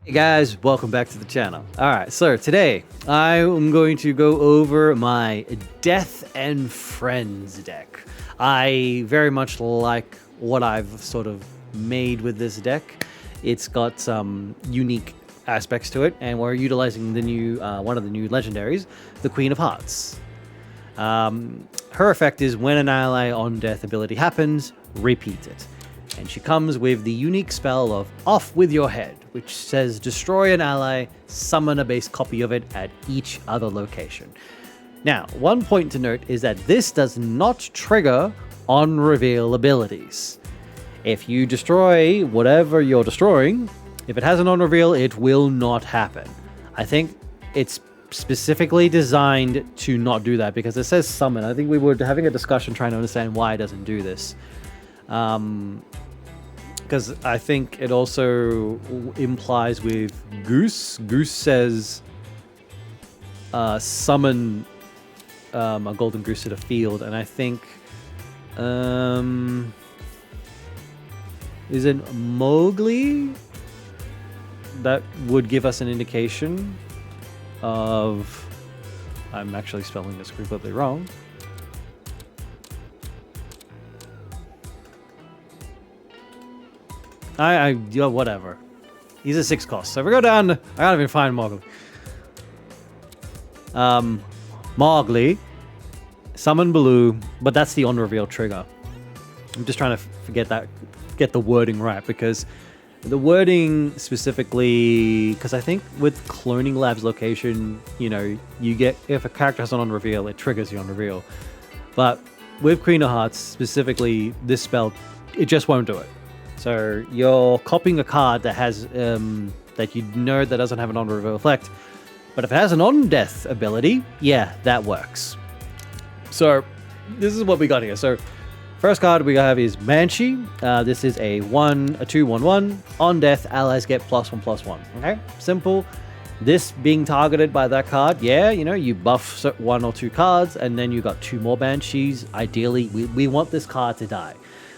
Hey guys, welcome back to the channel. Alright, so today I am going to go over my Death and Friends deck. I very much like what I've sort of made with this deck. It's got some unique aspects to it, and we're utilizing the new one of the new legendaries, the Queen of Hearts. Her effect is when an ally on death ability happens, repeat it. And she comes with the unique spell of Off With Your Head, which says destroy an ally, summon a base copy of it at each other location. Now, one point to note is that this does not trigger on reveal abilities. If you destroy whatever you're destroying, if it has an on reveal, it will not happen. I think it's specifically designed to not do that because it says summon. I think we were having a discussion trying to understand why it doesn't do this. Because I think it also implies with Goose. Goose says summon a golden goose to the field, and I think is it Mowgli that would give us an indication of. I'm actually spelling this completely wrong. Whatever. He's a 6 cost. So if we go down, I can't even find Mowgli. Mowgli, summon Baloo, but that's the on reveal trigger. I'm just trying to get the wording right, because the wording specifically, because I think with Cloning Labs location, you get, if a character has an on reveal, it triggers the on reveal. But with Queen of Hearts specifically, this spell, it just won't do it. So you're copying a card that has that that doesn't have an on-reveal effect, but if it has an on-death ability, yeah, that works. So this is what we got here. So first card we have is Banshee. This is a 2/1/1 on death. Allies get +1/+1. Okay, simple. This being targeted by that card, yeah, you buff 1 or 2 cards, and then you got 2 more Banshees. Ideally, we want this card to die.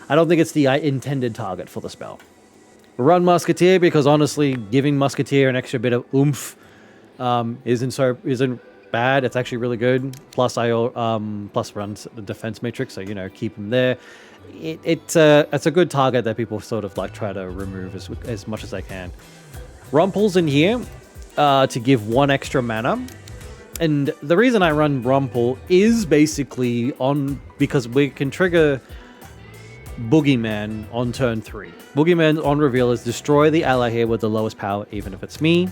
I don't think it's the intended target for the spell. Run Musketeer because honestly, giving Musketeer an extra bit of oomph isn't bad. It's actually really good. Plus plus runs the defense matrix, so keep him there. It's a good target that people sort of like try to remove as much as they can. Rumple's in here to give 1 extra mana. And the reason I run Rumple is basically because we can trigger Boogeyman on turn 3. Boogeyman on reveal is destroy the ally here with the lowest power, even if it's me.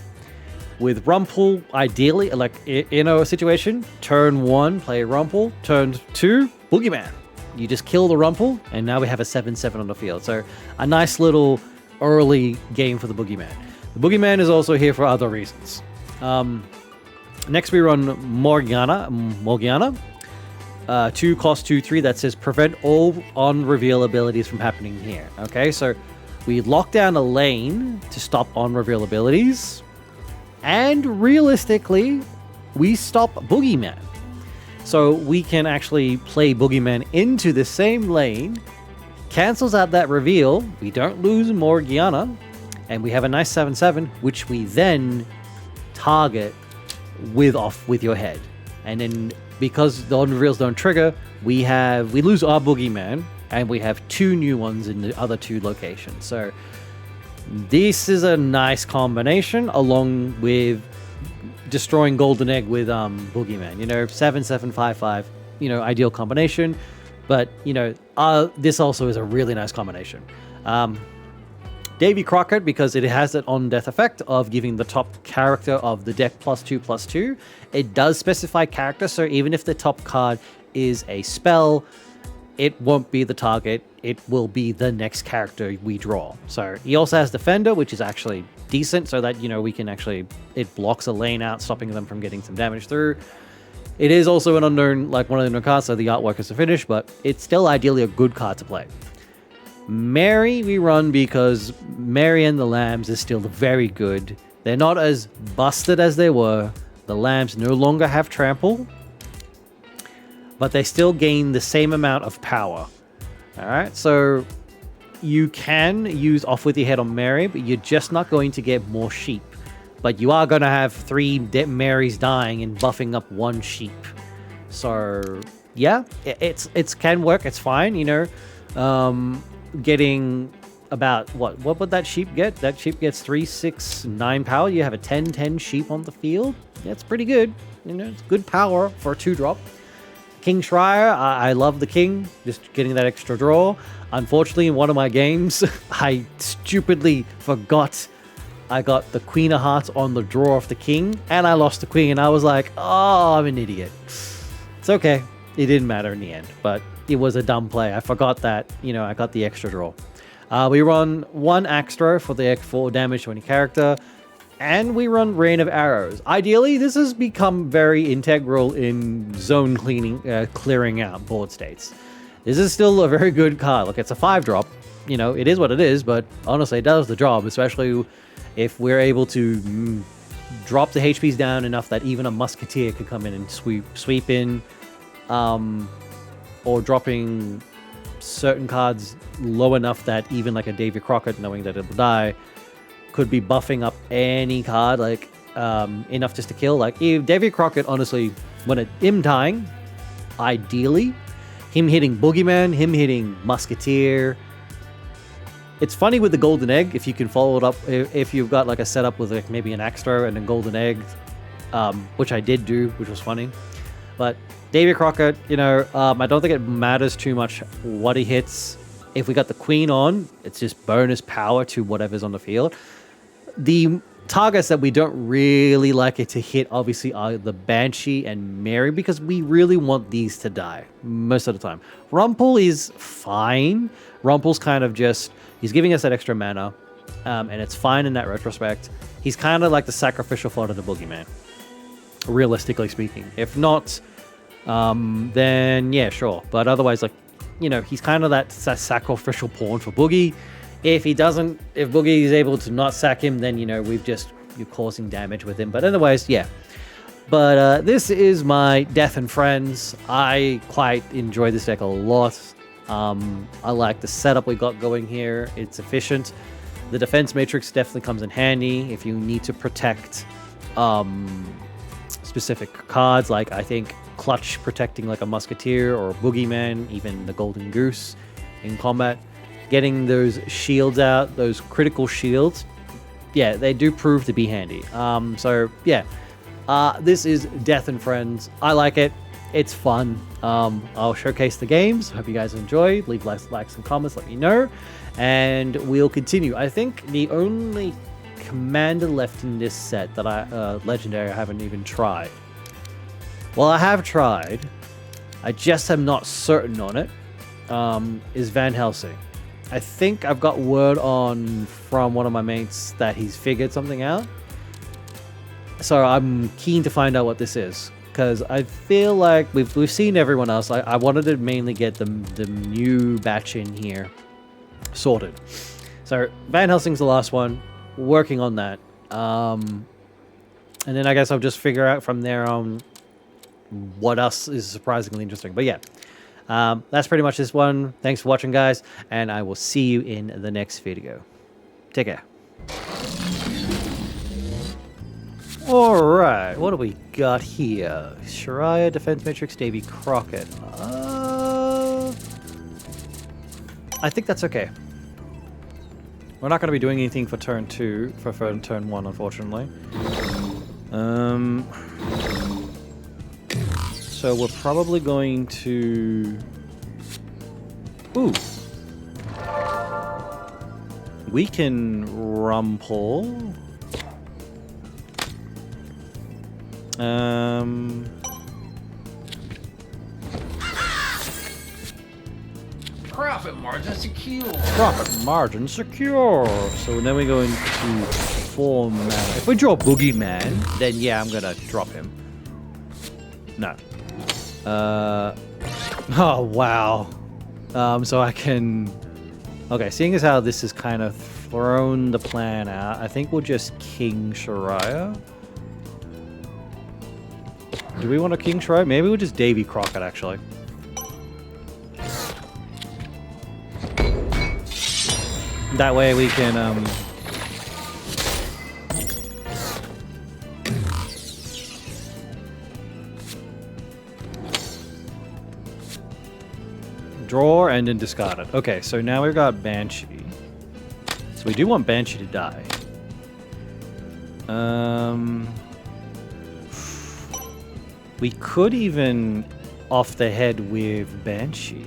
With Rumple, ideally, like in a situation, turn 1, play Rumple. Turn 2, Boogeyman. You just kill the Rumple, and now we have a 7/7 on the field. So a nice little early game for the Boogeyman. The Boogeyman is also here for other reasons. Next we run Morgiana. 2 cost 2/3 that says prevent all on reveal abilities from happening here. Okay, so we lock down a lane to stop on reveal abilities, and realistically, we stop Boogeyman. So we can actually play Boogeyman into the same lane, cancels out that reveal, we don't lose Morgiana, and we have a nice 7/7, which we then target with Off With Your Head. And then because the on reveals don't trigger, we lose our Boogeyman, and we have 2 new ones in the other 2 locations. So this is a nice combination, along with destroying Golden Egg with Boogeyman. 7/7/5/5, ideal combination. But this also is a really nice combination. Davy Crockett, because it has that on-death effect of giving the top character of the deck +2/+2. It does specify character, so even if the top card is a spell, it won't be the target. It will be the next character we draw. So he also has Defender, which is actually decent, so that, we can actually... It blocks a lane out, stopping them from getting some damage through. It is also an unknown, like one of the unknown cards, so the artwork is a finish, but it's still ideally a good card to play. Mary we run because Mary and the Lambs is still very good. They're not as busted as they were. The Lambs no longer have trample, but they still gain the same amount of power. Alright, so you can use Off With Your Head on Mary, but you're just not going to get more sheep. But you are going to have 3 Marys dying and buffing up 1 sheep. So, yeah, it's can work. It's fine, you know. Getting about, what would that sheep get? That sheep gets 3, 6, 9 power. You have a 10 sheep on the field. That's pretty good. You know, it's good power for a 2-drop. King Schreier, I love the king, just getting that extra draw. Unfortunately, in one of my games, I stupidly forgot I got the Queen of Hearts on the draw of the king, and I lost the queen, and I was like, oh, I'm an idiot. It's okay. It didn't matter in the end, but it was a dumb play. I forgot that, you know, I got the extra draw. We run 1 extra for the 4 damage to any character, and we run Rain of Arrows. Ideally, this has become very integral in zone clearing out board states. This is still a very good card. Look, it's a 5-drop. You know, it is what it is, but honestly, it does the job, especially if we're able to drop the HPs down enough that even a Musketeer could come in and sweep in, or dropping certain cards low enough that even like a Davy Crockett, knowing that it will die, could be buffing up any card, like enough just to kill. Like if Davy Crockett, honestly, when him dying, ideally, him hitting Boogeyman, him hitting Musketeer. It's funny with the Golden Egg, if you can follow it up, if you've got like a setup with like maybe an extra and a Golden Egg, which I did do, which was funny. But Davy Crockett, you know, I don't think it matters too much what he hits. If we got the Queen on, it's just bonus power to whatever's on the field. The targets that we don't really like it to hit, obviously, are the Banshee and Mary, because we really want these to die most of the time. Rumpel is fine. Rumpel's kind of just, he's giving us that extra mana, and it's fine in that retrospect. He's kind of like the sacrificial fodder to Boogeyman, realistically speaking. If not, then yeah, sure. But otherwise, like, you know, he's kind of that sacrificial pawn for Boogie. If Boogie is able to not sack him, then, you know, you're causing damage with him. But otherwise, yeah. But this is my Death and Friends. I quite enjoy this deck a lot. I like the setup we got going here. It's efficient. The defense matrix definitely comes in handy if you need to protect specific cards, like I think Clutch protecting like a Musketeer or a Boogeyman, even the Golden Goose in combat. Getting those shields out, those critical shields, yeah, they do prove to be handy. So yeah, this is Death and Friends. I like it. It's fun. I'll showcase the games. Hope you guys enjoy. Leave likes and comments. Let me know, and we'll continue. I think the only commander left in this set that legendary, I haven't even tried. Well, I have tried. I just am not certain on it. Is Van Helsing. I think I've got word from one of my mates that he's figured something out. So I'm keen to find out what this is, because I feel like we've seen everyone else. I wanted to mainly get the new batch in here sorted. So Van Helsing's the last one. Working on that. And then I guess I'll just figure out from there on what else is surprisingly interesting. But yeah. That's pretty much this one. Thanks for watching, guys, and I will see you in the next video. Take care. Alright, what do we got here? Shariah, Defense Matrix, Davy Crockett. I think that's okay. We're not going to be doing anything for turn 2, for turn 1, unfortunately. So we're probably going to... Ooh. We can Rumpel. Profit margin secure. Profit margin secure. So then we go into 4 mana. If we draw Boogeyman, then yeah, I'm gonna drop him. No. Oh, wow. So I can... Okay, seeing as how this has kind of thrown the plan out, I think we'll just King Shariah. Do we want a King Shariah? Maybe we'll just Davy Crockett, actually. That way we can draw and then discard it. Okay, so now we've got Banshee. So we do want Banshee to die. We could even off the head with Banshee.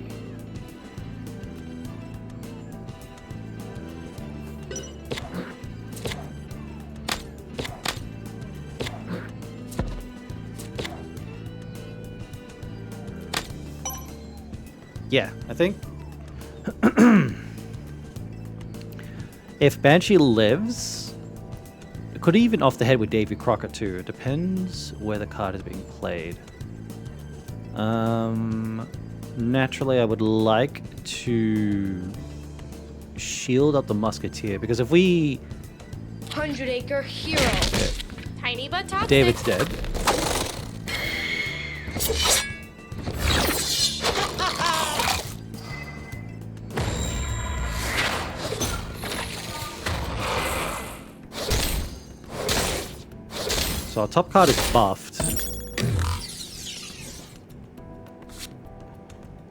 Yeah, I think if Banshee lives, it could even off the head with Davy Crockett too. It depends where the card is being played. Naturally, I would like to shield up the Musketeer because if we 100-acre hero. Tiny but toxic. David's dead. So our top card is buffed.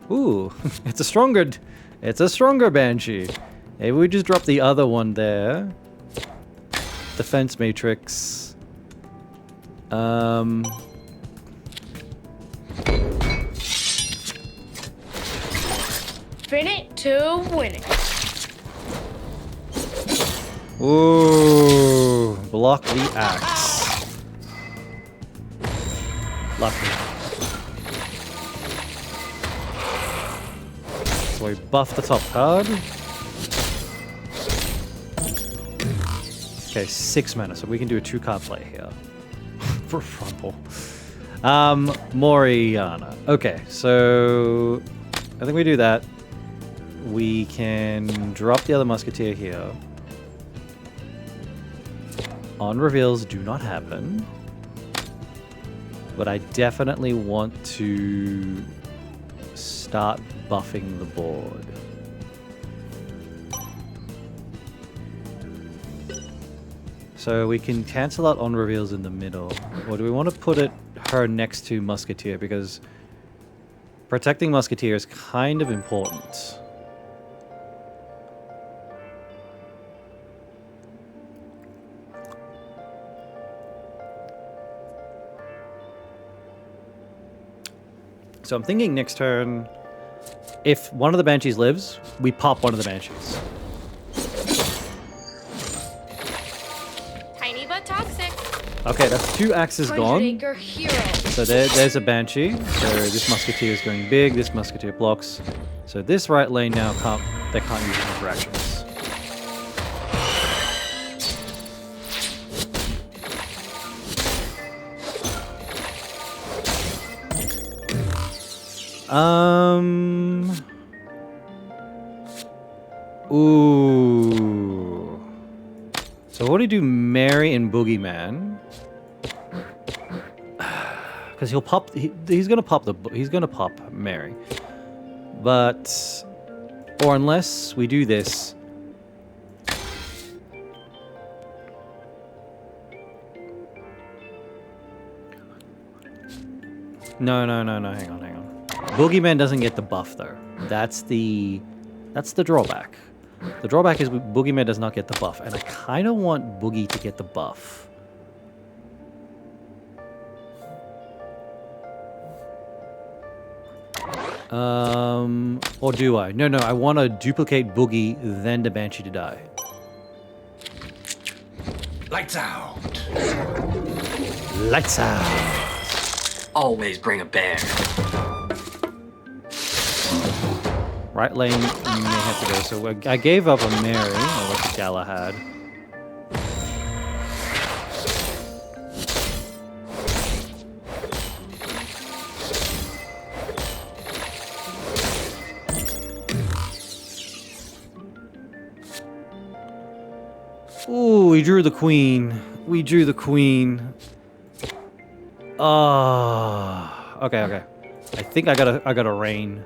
Ooh, it's a stronger Banshee. Maybe we just drop the other one there. Defense matrix. Fin it to win it. Ooh, block the axe. Lucky. So we buff the top card. Okay, 6 mana, so we can do a 2-card play here. For Rumble. Moriana. Okay, so I think we do that. We can drop the other Musketeer here. On reveals do not happen. But I definitely want to start buffing the board. So we can cancel out on reveals in the middle. Or do we want to put her next to Musketeer? Because protecting Musketeer is kind of important. So I'm thinking next turn, if one of the Banshees lives, we pop one of the Banshees. Tiny but toxic. Okay, that's 2 axes gone. 100-acre hero. So there's a Banshee. So this Musketeer is going big, this Musketeer blocks. So this right lane now they can't use interactions. Ooh. So what do we do? Mary and Boogeyman. Because he'll pop. He's gonna pop Mary. But, or unless we do this. No. Hang on. Boogeyman doesn't get the buff though. That's the drawback. The drawback is Boogeyman does not get the buff, and I kind of want Boogie to get the buff. Or do I? No, I want to duplicate Boogie, then the Banshee to die. Lights out. Lights out. Always bring a bear. Right lane may have to go. So I gave up a Mary, or what the Galahad. Ooh, we drew the queen. Okay. I think I got a rain.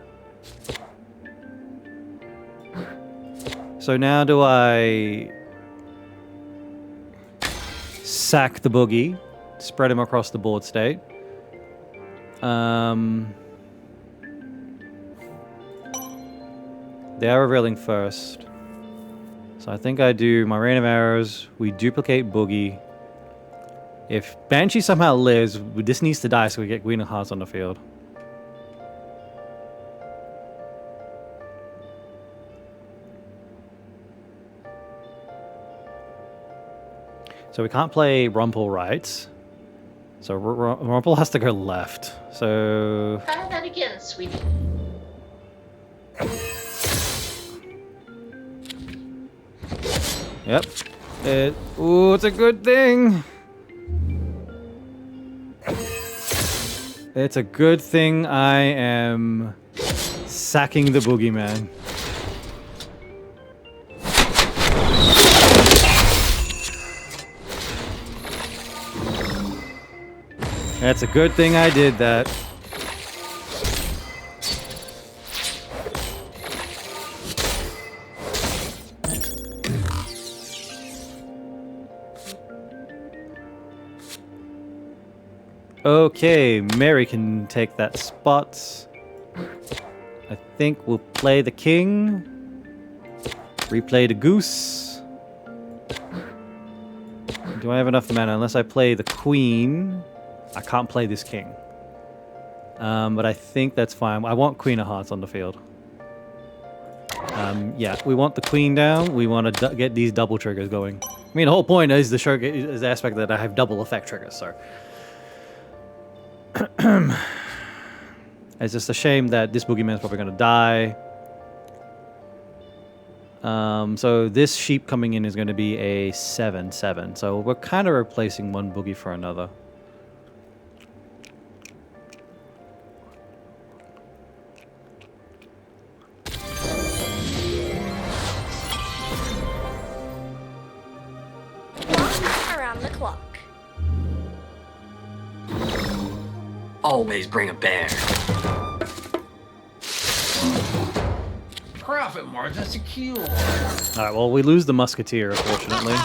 So now do I sack the boogie, spread him across the board state? They are revealing first. So I think I do my rain of arrows. We duplicate boogie. If Banshee somehow lives, this needs to die so we get Queen of Hearts on the field. So we can't play Rumple right. So Rumple has to go left. So... Try that again, sweetie. Yep. Ooh, it's a good thing. It's a good thing I am sacking the boogeyman. That's a good thing I did that. Okay, Mary can take that spot. I think we'll play the king. Replay the goose. Do I have enough mana? Unless I play the queen, I can't play this king. But I think that's fine. I want Queen of Hearts on the field. Yeah, we want the queen down. We want to get these double triggers going. I mean, the whole point is the aspect that I have double effect triggers, so... It's just a shame that this boogeyman's probably going to die. So this sheep coming in is going to be a 7/7. So we're kind of replacing one boogie for another. Around the clock. Always bring a bear. Profit margin secure. Alright, well, we lose the musketeer, unfortunately.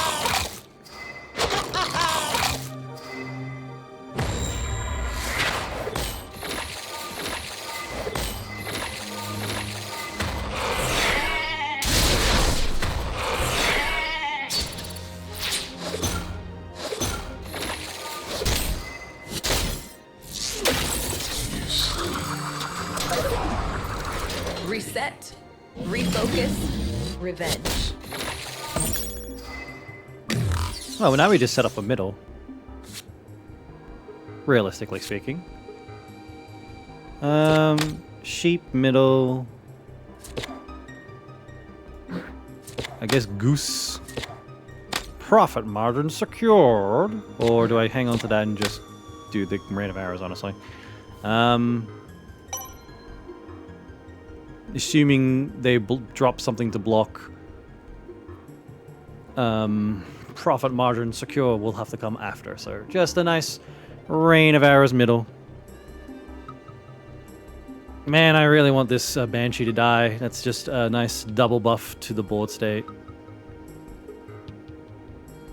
Reset, refocus, revenge. Oh, well, now we just set up a middle. Realistically speaking. Sheep, middle. I guess goose. Profit margin secured. Or do I hang on to that and just do the rain of arrows, honestly? Assuming they drop something to block profit margin secure will have to come after. So just a nice rain of arrows middle. Man, I really want this Banshee to die. That's just a nice double buff to the board state.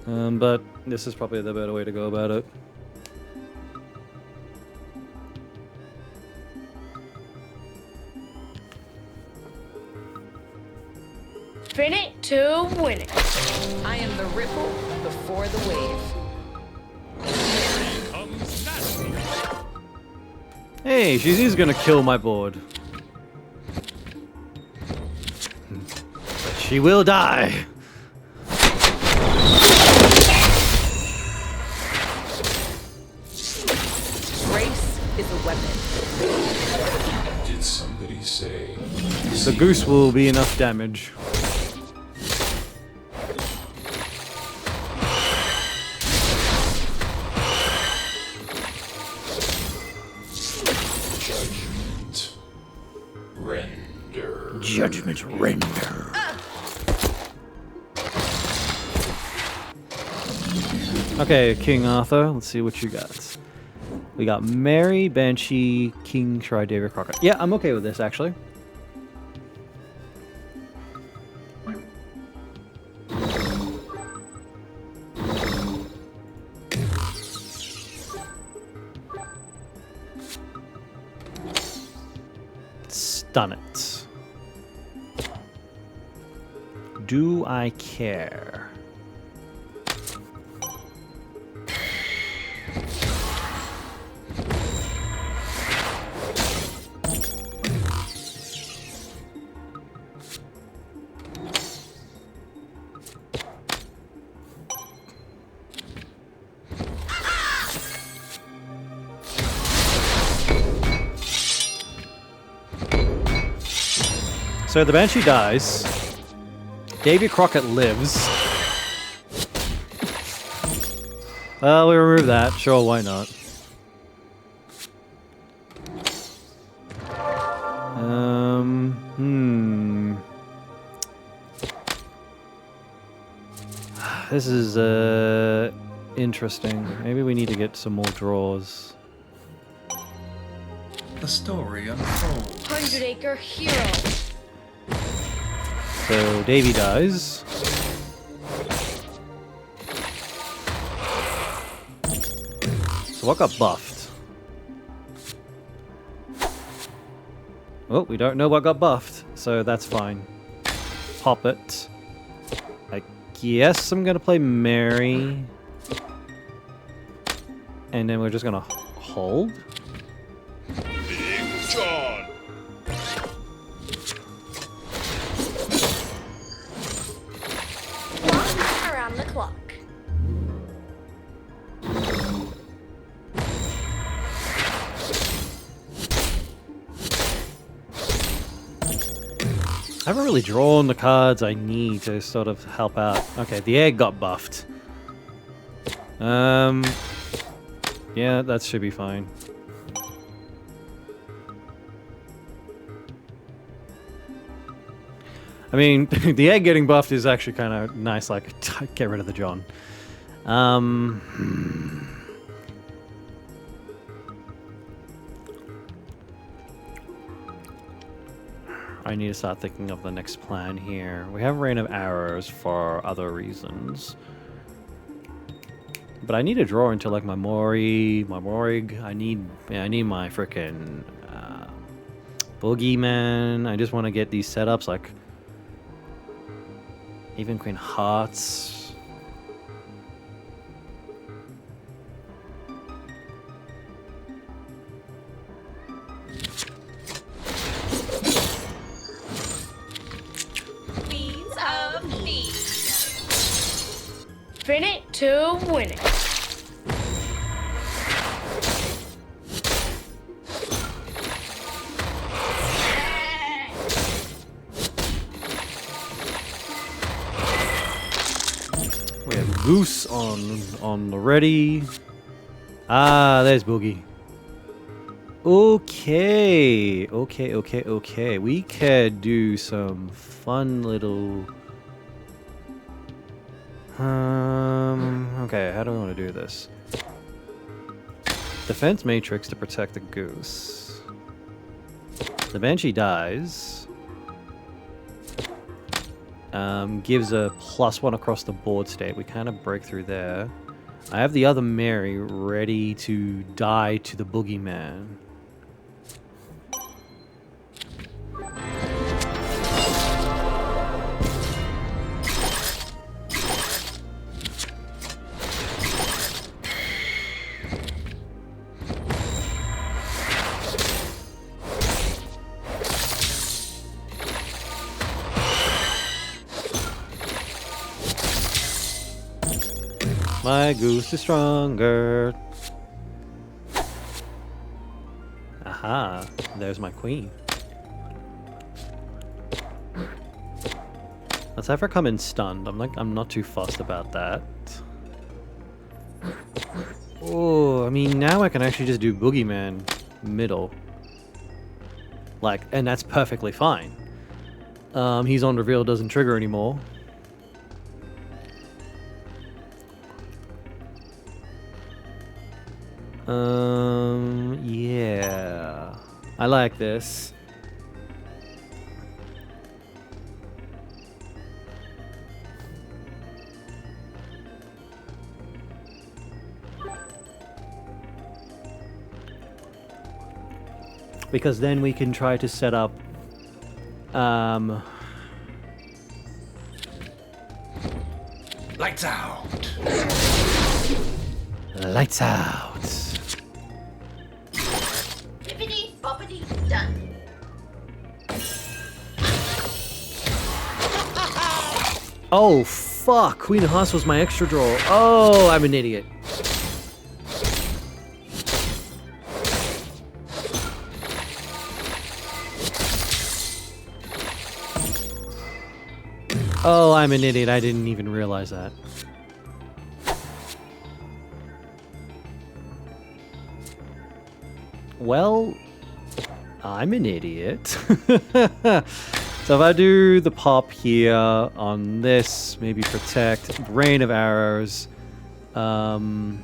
But this is probably the better way to go about it. Spin it to win it. I am the ripple before the wave. Hey, she's gonna kill my board. But she will die. Grace is a weapon. Did somebody say? The goose will be enough damage. Judgment render. Okay, King Arthur, let's see what you got. We got Mary, Banshee, King David Crockett. Yeah, I'm okay with this, actually. Done it. Do I care? So the Banshee dies. Davy Crockett lives. Well, we remove that. Sure, why not? This is interesting. Maybe we need to get some more draws. The story unfolds. 100-acre hero. So Davy dies. So what got buffed? Oh, we don't know what got buffed, so that's fine. Pop it. I guess I'm gonna play Mary. And then we're just gonna hold. Big John. Clock around the clock. I haven't really drawn the cards I need to sort of help out. Okay, the egg got buffed. Yeah, that should be fine. I mean, the egg getting buffed is actually kind of nice, like, get rid of the John. I need to start thinking of the next plan here. We have Rain of Arrows for other reasons. But I need to draw into like my Morig. I need my frickin' Boogeyman. I just want to get these setups like even Queen Hearts. Queens of Thieves. Fin it to win it. We have Goose on the ready. Ah, there's Boogie. Okay. We could do some fun little. Okay, how do we want to do this? Defense Matrix to protect the Goose. The Banshee dies. Gives a +1 across the board state. We kind of break through there. I have the other Mary ready to die to the Boogeyman. My Goose is stronger. Aha, there's my queen. Let's have her come in stunned. I'm not too fussed about that. Oh, I mean, now I can actually just do Boogeyman middle. Like, and that's perfectly fine. He's on reveal, doesn't trigger anymore. Yeah. I like this. Because then we can try to set up Lights out. Lights out. Bippity boppity done. Oh, fuck. Queen of Hearts was my extra draw. Oh, I'm an idiot. Oh, I'm an idiot. I didn't even realize that. Well, I'm an idiot. So if I do the pop here on this, maybe protect, rain of arrows. I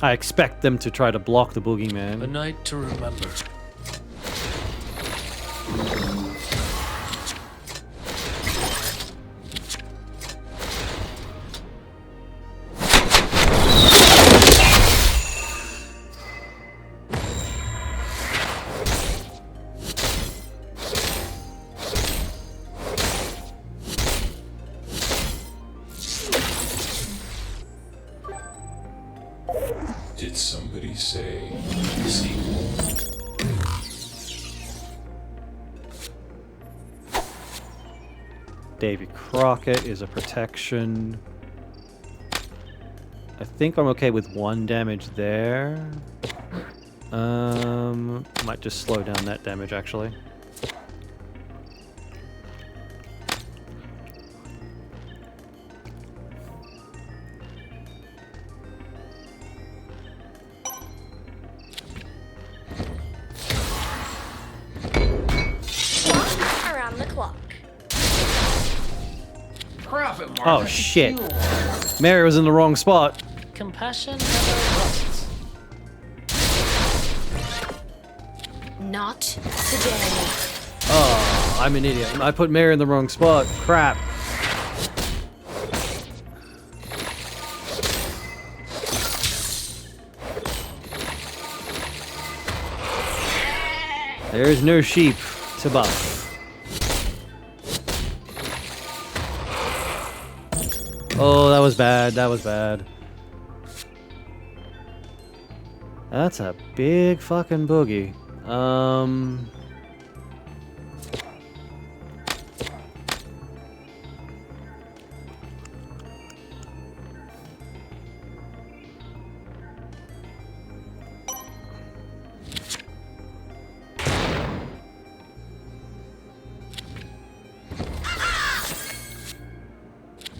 expect them to try to block the boogeyman. A night to remember. Did somebody say sequel? Davy Crockett is a protection. I think I'm okay with 1 damage there. Might just slow down that damage actually. Around the clock. Profit margin. Oh shit. Mary was in the wrong spot. Compassion never rusts. Not today. Oh, I'm an idiot. I put Mary in the wrong spot. Crap. There's no sheep to buff. Oh, that was bad. That was bad. That's a big fucking boogie.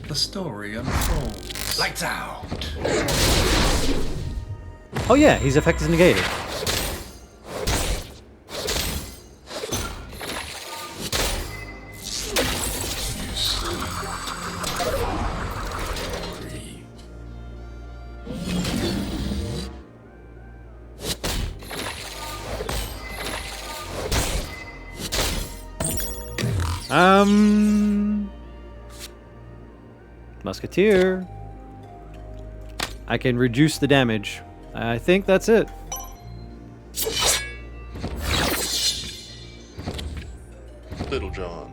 The story unfolds. Lights out. Oh yeah, his effect is negated. You sleep. Musketeer. I can reduce the damage. I think that's it. Little John.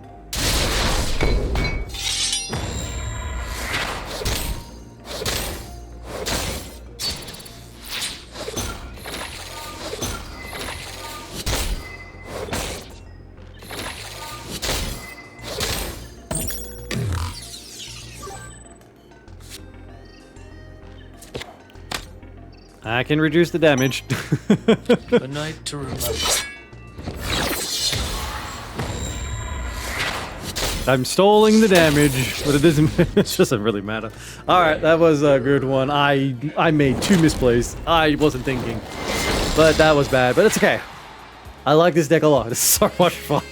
I can reduce the damage. A night to remember. I'm stalling the damage, but it doesn't. It doesn't really matter. All right, that was a good one. I made 2 misplays. I wasn't thinking, but that was bad. But it's okay. I like this deck a lot. It's so much fun.